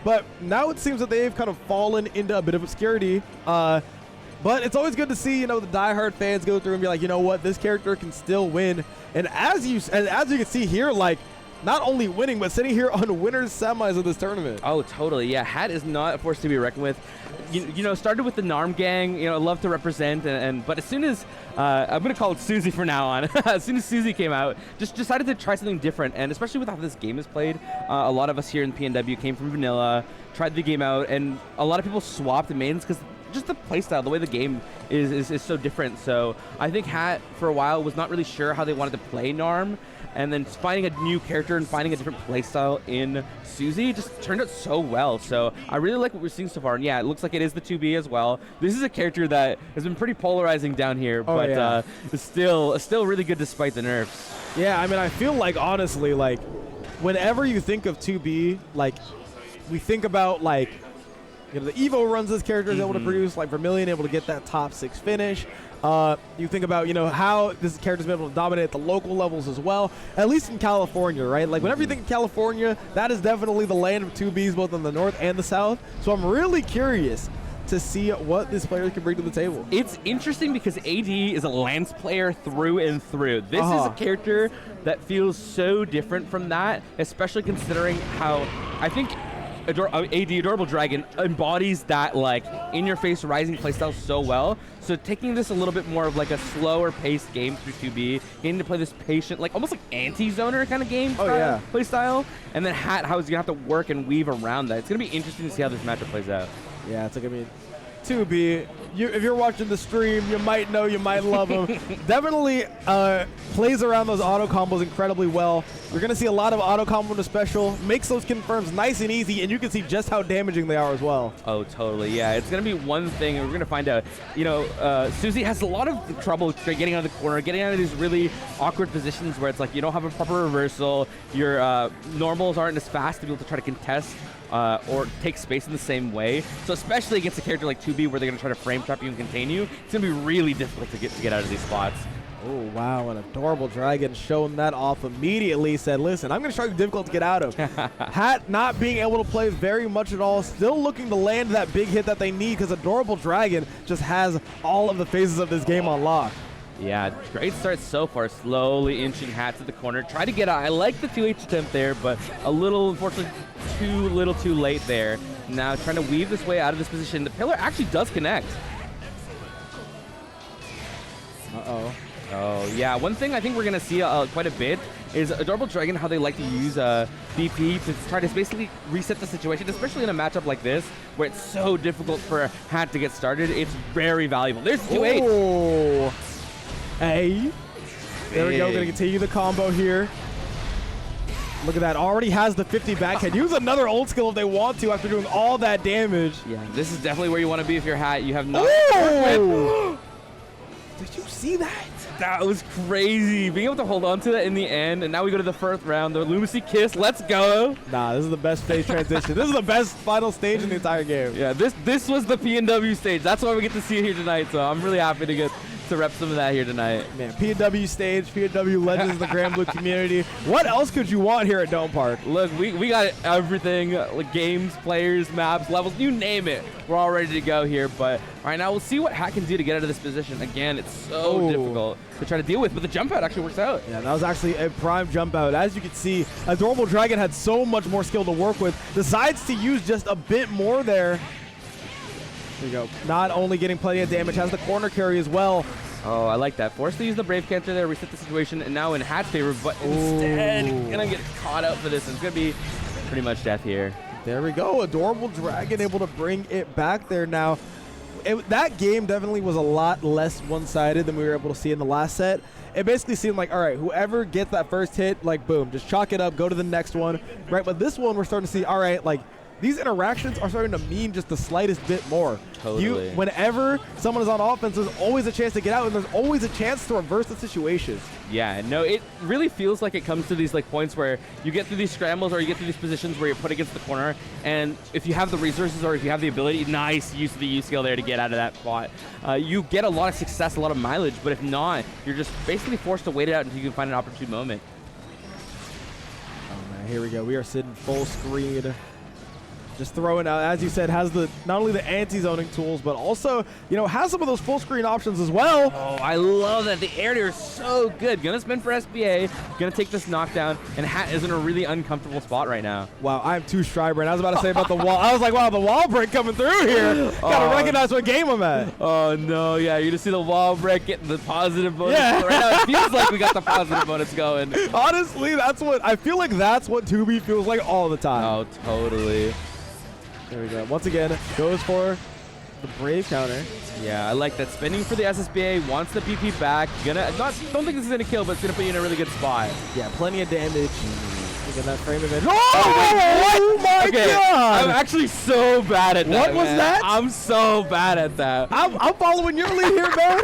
But now it seems that they've kind of fallen into a bit of obscurity. But it's always good to see, you know, the diehard fans go through and be like, you know what, this character can still win. And as you can see here, like, not only winning, but sitting here on winners semis of this tournament. Oh, totally. Yeah, Hatt is not a force to be reckoned with. You know, started with the NARM gang, you know, love to represent, but as soon as, I'm going to call it Susie from now on, as soon as Susie came out, just decided to try something different, and especially with how this game is played, a lot of us here in PNW came from vanilla, tried the game out, and a lot of people swapped mains because just the playstyle, the way the game is so different. So I think Hatt, for a while, was not really sure how they wanted to play NARM, and then finding a new character and finding a different playstyle in Susie just turned out so well. So I really like what we're seeing so far. And yeah, it looks like it is the 2B as well. This is a character that has been pretty polarizing down here, but it's still really good despite the nerfs. Yeah, I mean, I feel like, honestly, like, whenever you think of 2B, like, we think about, like, you know, the Evo runs this character is able to produce, like Vermilion able to get that top 6 finish. You think about, you know, how this character's been able to dominate at the local levels as well, at least in California, right? Like, whenever you think of California, that is definitely the land of 2Bs, both in the north and the south. So I'm really curious to see what this player can bring to the table. It's interesting because AD is a Lance player through and through. This is a character that feels so different from that, especially considering how I think AD, Adorable Dragon, embodies that, like, in-your-face rising playstyle so well. So taking this a little bit more of like a slower paced game through 2B, getting to play this patient, like almost like anti-zoner kind of game playstyle, and then Hatt, how he's gonna have to work and weave around that. It's gonna be interesting to see how this matchup plays out. Yeah, it's like, I mean, 2B, if you're watching the stream, you might know, you might love him. Definitely plays around those auto combos incredibly well. You're going to see a lot of auto combo to special, makes those confirms nice and easy, and you can see just how damaging they are as well. Oh, totally, yeah. It's going to be one thing, and we're going to find out, you know, Susie has a lot of trouble getting out of the corner, getting out of these really awkward positions where it's like you don't have a proper reversal, your normals aren't as fast to be able to try to contest or take space in the same way. So especially against a character like 2B where they're going to try to frame trap you and contain you, it's going to be really difficult to get out of these spots. Oh, wow, an Adorable Dragon showing that off immediately, said, listen, I'm going to show you difficult to get out of. Hatt not being able to play very much at all, still looking to land that big hit that they need because Adorable Dragon just has all of the phases of this game on lock. Yeah, great start so far, slowly inching Hatt to the corner. Try to get out. I like the 2H attempt there, but a little, unfortunately, too late there. Now trying to weave this way out of this position. The pillar actually does connect. Uh-oh. Oh, yeah. One thing I think we're going to see quite a bit is Adorable Dragon, how they like to use DP to try to basically reset the situation, especially in a matchup like this, where it's so difficult for Hatt to get started. It's very valuable. There's 2H. Oh. Hey. There we go. Going to continue the combo here. Look at that. Already has the 50 back. Can use another ult skill if they want to after doing all that damage. Yeah, this is definitely where you want to be if you're Hatt. You have no... Did you see that? That was crazy. Being able to hold on to that in the end, and now we go to the first round. The Lumacy Kiss, let's go. Nah, this is the best stage transition. This is the best final stage in the entire game. Yeah, this was the PNW stage. That's why we get to see it here tonight, so I'm really happy to get to rep some of that here tonight. Man, PNW stage, PNW legends, the Granblue community. What else could you want here at Dome Park? Look, we got everything, like games, players, maps, levels, you name it. We're all ready to go here, but all right, now we'll see what Hatt can do to get out of this position. Again, it's so difficult to try to deal with, but the jump out actually works out. Yeah, that was actually a prime jump out. As you can see, Adorable Dragon had so much more skill to work with, decides to use just a bit more there. There you go. Not only getting plenty of damage, has the corner carry as well. Oh, I like that. Forced to use the Brave Cancer there, reset the situation, and now in Hatt's favor, but instead gonna get caught out for this. It's gonna be pretty much death here. There we go. Adorable Dragon able to bring it back there now. That game definitely was a lot less one-sided than we were able to see in the last set. It basically seemed like, all right, whoever gets that first hit, like, boom, just chalk it up, go to the next one, right? But this one, we're starting to see, all right, like, these interactions are starting to mean just the slightest bit more. Totally. Whenever someone is on offense, there's always a chance to get out, and there's always a chance to reverse the situation. Yeah, no, it really feels like it comes to these like points where you get through these scrambles or you get through these positions where you're put against the corner, and if you have the resources or if you have the ability, nice use of the U skill there to get out of that spot. You get a lot of success, a lot of mileage, but if not, you're just basically forced to wait it out until you can find an opportune moment. Oh man, here we go. We are sitting full screen. Just throwing out, as you said, has the not only the anti-zoning tools, but also, you know, has some of those full screen options as well. Oh, I love that. The air is so good. Gonna spin for SBA, gonna take this knockdown, and Hatt is in a really uncomfortable spot right now. Wow, I'm too Stryber, and I was about to say about the wall. I was like, wow, the wall break coming through here. Gotta recognize what game I'm at. Oh, no, yeah, you're gonna see the wall break getting the positive bonus. Yeah. Right now, it feels like we got the positive bonus going. Honestly, that's what, I feel like that's what 2B feels like all the time. Oh, totally. There we go. Once again, goes for the Brave counter. Yeah, I like that. Spinning for the SSBA, wants the PP back. Don't think this is gonna kill, but it's gonna put you in a really good spot. Yeah, plenty of damage. Look at that frame advantage. Oh, my God! I'm actually so bad at that. What was that? I'm so bad at that. I'm following your lead here, man.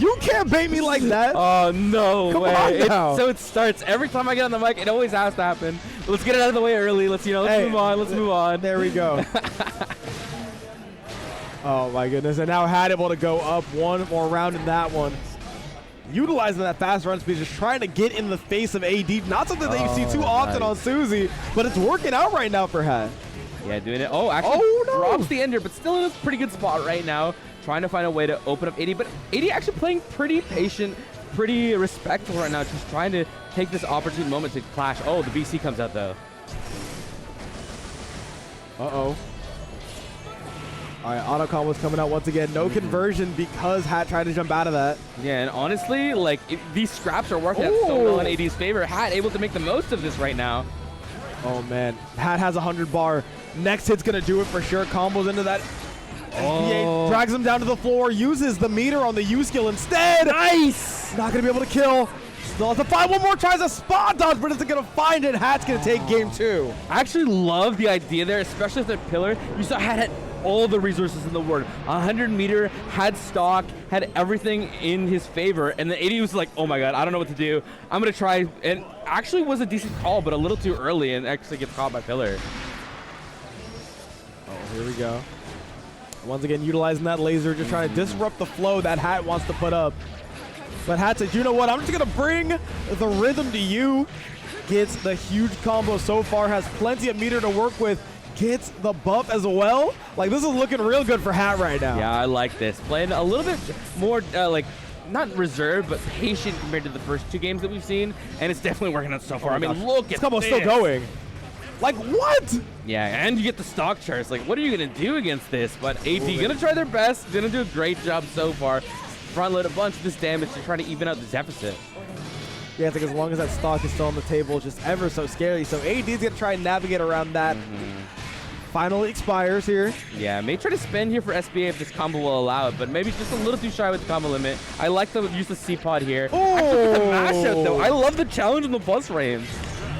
You can't bait me like that. Oh, no Come way. on now. So it starts. Every time I get on the mic, it always has to happen. Let's get it out of the way early. Let's move on. Let's move on. There we go. Oh, my goodness. And now Hatt able to go up one more round in that one. Utilizing that fast run speed, just trying to get in the face of AD. Not something that you see too often on Suzy, but it's working out right now for Hatt. Yeah, doing it. Oh, actually drops the ender, but still in a pretty good spot right now. Trying to find a way to open up AD, but AD actually playing pretty patient, pretty respectful right now, just trying to take this opportune moment to clash. Oh, the BC comes out though. Uh-oh. All right, auto combo's coming out once again. No conversion because Hatt tried to jump out of that. Yeah, and honestly, like, these scraps are working out so well in AD's favor. Hatt able to make the most of this right now. Oh, man. Hatt has 100 bar. Next hit's going to do it for sure. Combos into that. SBA drags him down to the floor, uses the meter on the U skill instead. Nice! Not going to be able to kill. Still has to find one more, tries a spot dodge, but isn't going to find it. Hatt's going to take game 2. I actually love the idea there, especially with the pillar. You saw Hatt had all the resources in the world. 100 meter, had stock, had everything in his favor, and the AD was like, oh my god, I don't know what to do. I'm going to try, and actually was a decent call, but a little too early, and actually gets caught by pillar. Oh, here we go. Once again, utilizing that laser, just trying to disrupt the flow that Hatt wants to put up. But Hatt says, you know what, I'm just going to bring the rhythm to you. Gets the huge combo so far, has plenty of meter to work with, gets the buff as well. Like, this is looking real good for Hatt right now. Yeah, I like this. Playing a little bit more, like, not reserved, but patient compared to the first 2 games that we've seen, and it's definitely working out so far. I mean, look at this. Combo's still going. Like, what? Yeah, and you get the stock charts. Like, what are you going to do against this? But AD going to try their best. Going to do a great job so far. Front load a bunch of this damage to try to even out the deficit. Yeah, I think as long as that stock is still on the table, it's just ever so scary. So AD's going to try and navigate around that. Finally expires here. Yeah, may try to spend here for SBA if this combo will allow it, but maybe just a little too shy with the combo limit. I like the use of C-Pod here. Oh! Actually, with the mash out, though. I love the challenge in the plus range.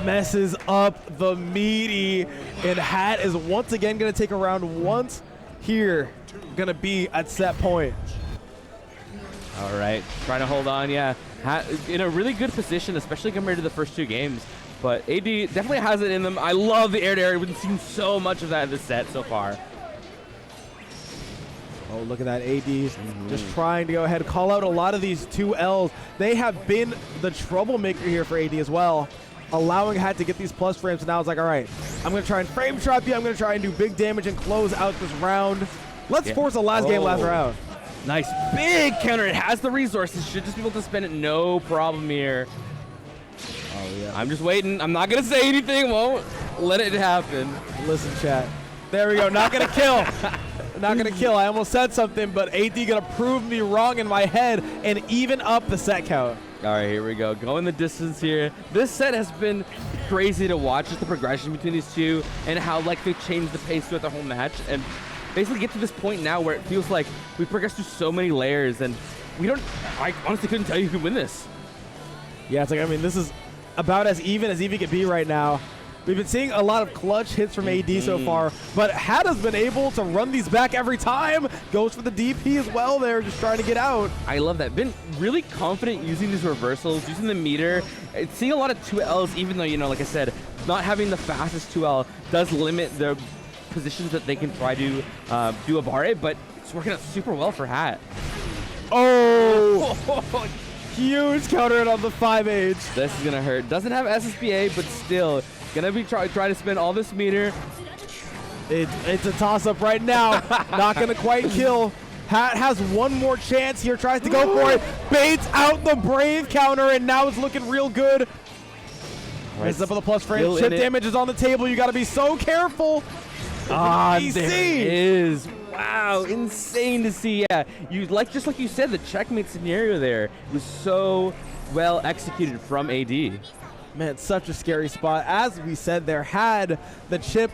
Messes up the meaty, and Hatt is once again going to take a round once here. Going to be at set point. All right, trying to hold on, yeah. Hatt in a really good position, especially compared to the first 2 games. But AD definitely has it in them. I love the air-to-air. We've seen so much of that in this set so far. Oh, look at that. AD just trying to go ahead, call out a lot of these 2Ls. They have been the troublemaker here for AD as well, allowing Hatt to get these plus frames. And now it's like, all right, I'm going to try and frame trap you. I'm going to try and do big damage and close out this round. Let's force a last game, last round. Nice big counter. It has the resources. Should just be able to spend it. No problem here. Oh, yeah. I'm just waiting. I'm not going to say anything. Won't let it happen. Listen, chat. There we go. Not going to kill. Not going to kill. I almost said something, but AD going to prove me wrong in my head and even up the set count. All right, here we go. Going the distance here. This set has been crazy to watch, just the progression between these two and how like they changed the pace throughout the whole match and basically get to this point now where it feels like we've progressed through so many layers and I honestly couldn't tell you who could win this. Yeah, it's like, I mean, this is about as even could be right now. We've been seeing a lot of clutch hits from AD so far, but Hatt has been able to run these back every time. Goes for the DP as well there, just trying to get out. I love that. Been really confident using these reversals, using the meter. It's seeing a lot of 2Ls, even though, you know, like I said, not having the fastest 2L does limit the positions that they can try to do a bar it, but it's working out super well for Hatt. Oh! Huge counter on the 5H. This is gonna hurt. Doesn't have SSBA, but still gonna be trying to spend all this meter. It's a toss-up right now. Not going to quite kill. Hatt has one more chance here. Tries to go for it. Baits out the Brave counter, and now it's looking real good. Right. Up with a plus frame. Chip damage is on the table. You got to be so careful. There it is. Wow, insane to see. Yeah, just like you said, the checkmate scenario there was so well executed from AD. Man, such a scary spot. As we said, there had the chip